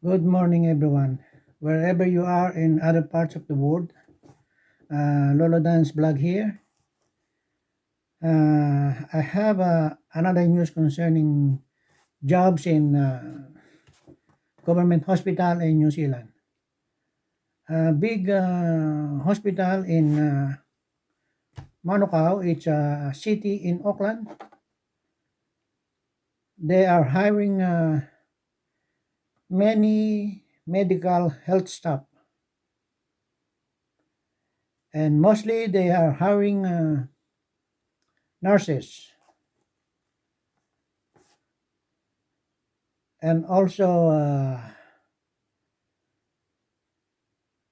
Good morning, everyone. Wherever you are in other parts of the world, Lolo Dan's blog here. I have another news concerning jobs in government hospital in New Zealand. A big hospital in Manukau, it's a city in Auckland. They are hiring many medical health staff, and mostly they are hiring nurses and also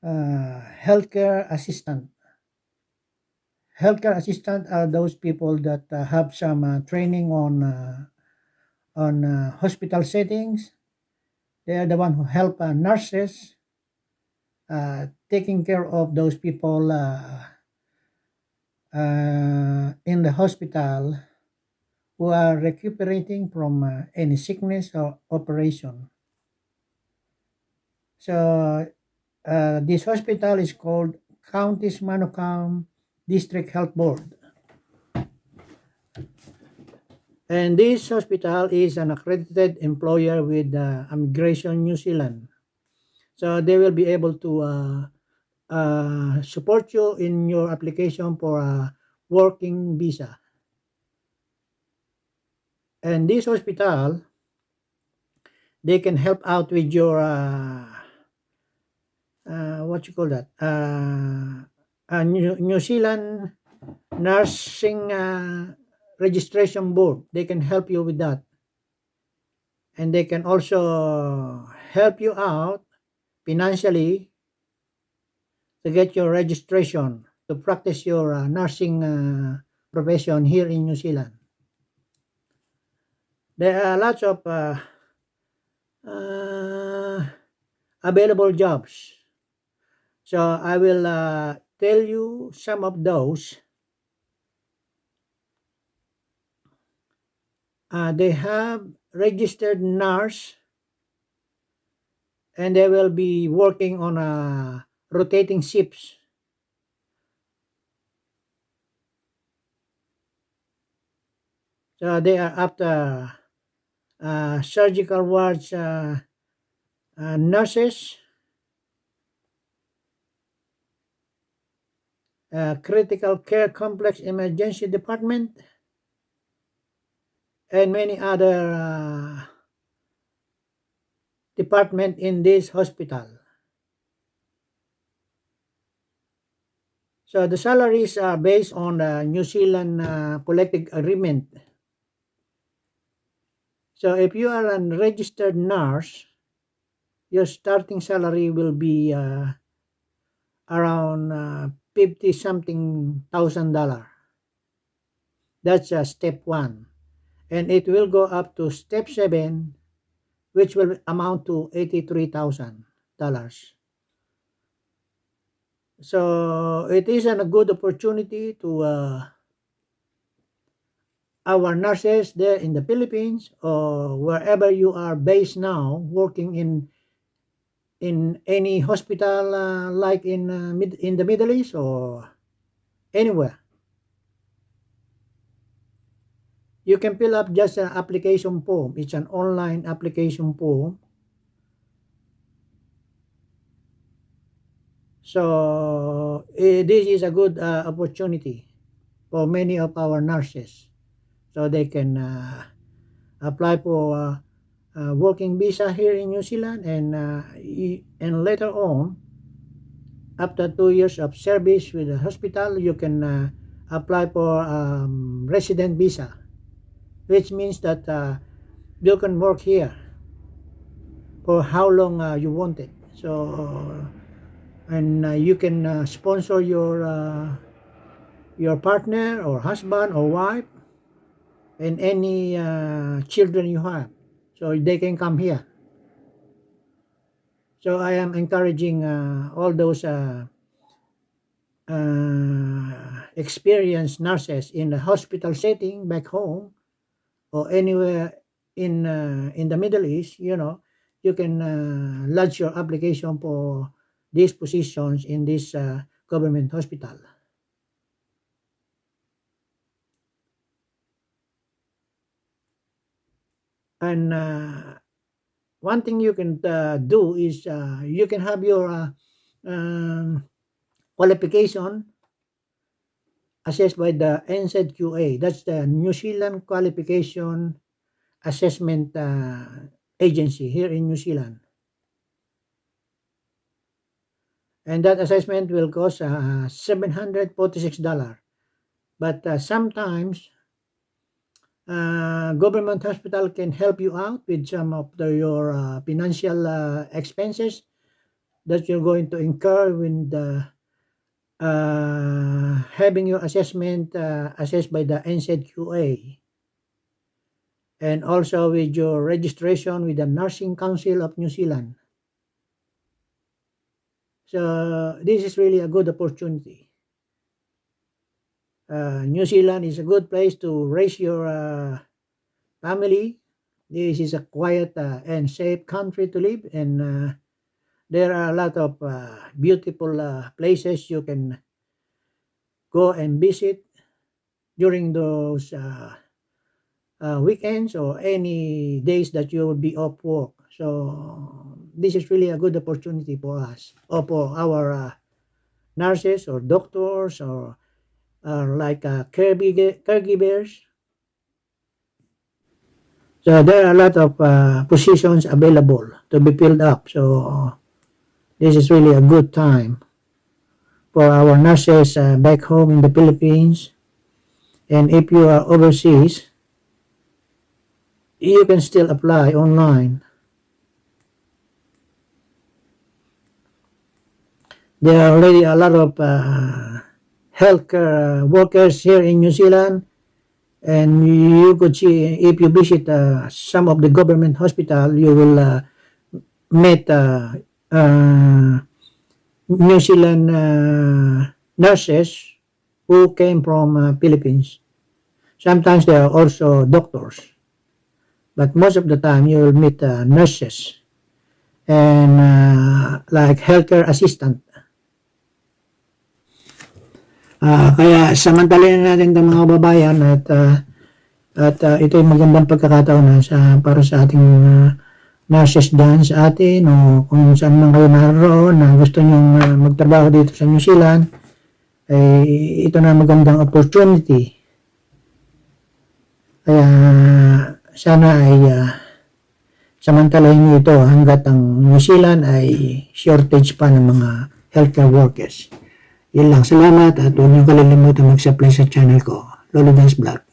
healthcare assistant. Healthcare assistant are those people that have some training on hospital settings. They are the one who help nurses taking care of those people in the hospital who are recuperating from any sickness or operation. So this hospital is called Counties Manukau District Health Board. And this hospital is an accredited employer with Immigration New Zealand. So they will be able to support you in your application for a working visa. And this hospital, they can help out with your what you call that? New Zealand Nursing Registration Board. They can help you with that. And they can also help you out financially to get your registration to practice your nursing profession here in New Zealand. There are lots of available jobs. So I will tell you some of those. They have registered nurse, and they will be working on rotating shifts. So they are after surgical wards nurses, critical care complex emergency department, and many other department in this hospital. So the salaries are based on the New Zealand collective agreement. So if you are a registered nurse, your starting salary will be around $50-something thousand. That's step 1. And it will go up to step 7, which will amount to $83,000. So it is a good opportunity to our nurses there in the Philippines or wherever you are based now, working in any hospital like in the Middle East or anywhere. You can fill up just an application form. It's an online application form. So this is a good opportunity for many of our nurses. So they can apply for working visa here in New Zealand, and later on, after 2 years of service with the hospital, you can apply for resident visa, which means that you can work here for how long you want it. So and you can sponsor your partner or husband or wife and any children you have, so they can come here. So I am encouraging all those experienced nurses in the hospital setting back home or anywhere in the Middle East. You you can lodge your application for these positions in this government hospital. And one thing you can do is you can have your qualification assessed by the NZQA. That's the New Zealand Qualification Assessment Agency here in New Zealand. And that assessment will cost $746. But sometimes government hospital can help you out with some of your financial expenses that you're going to incur when having your assessment assessed by the NZQA, and also with your registration with the Nursing Council of New Zealand. So this is really a good opportunity. New Zealand is a good place to raise your family. This is a quiet and safe country to live, and there are a lot of beautiful places you can go and visit during those weekends or any days that you will be off work. So this is really a good opportunity for us, or for our nurses or doctors or like caregivers. So there are a lot of positions available to be filled up. So this is really a good time for our nurses back home in the Philippines. And if you are overseas, you can still apply online. There are already a lot of healthcare workers here in New Zealand, and you could see, if you visit some of the government hospital, you will meet New Zealand nurses who came from Philippines. Sometimes there are also doctors, but most of the time you will meet nurses and like healthcare assistant. Kaya samantalin natin itong mga babayan at ito yung magandang pagkakataon para sa ating nurses dyan sa atin, o kung saan man kayo naroon na gusto nyong magtrabaho dito sa New Zealand, ay ito na magandang opportunity. Kaya sana ay samantalahin nyo ito hanggat ang New Zealand ay shortage pa ng mga healthcare workers. Yun lang, salamat, at huwag niyong kalilimutan mag-subscribe sa channel ko, Lolo Vlog.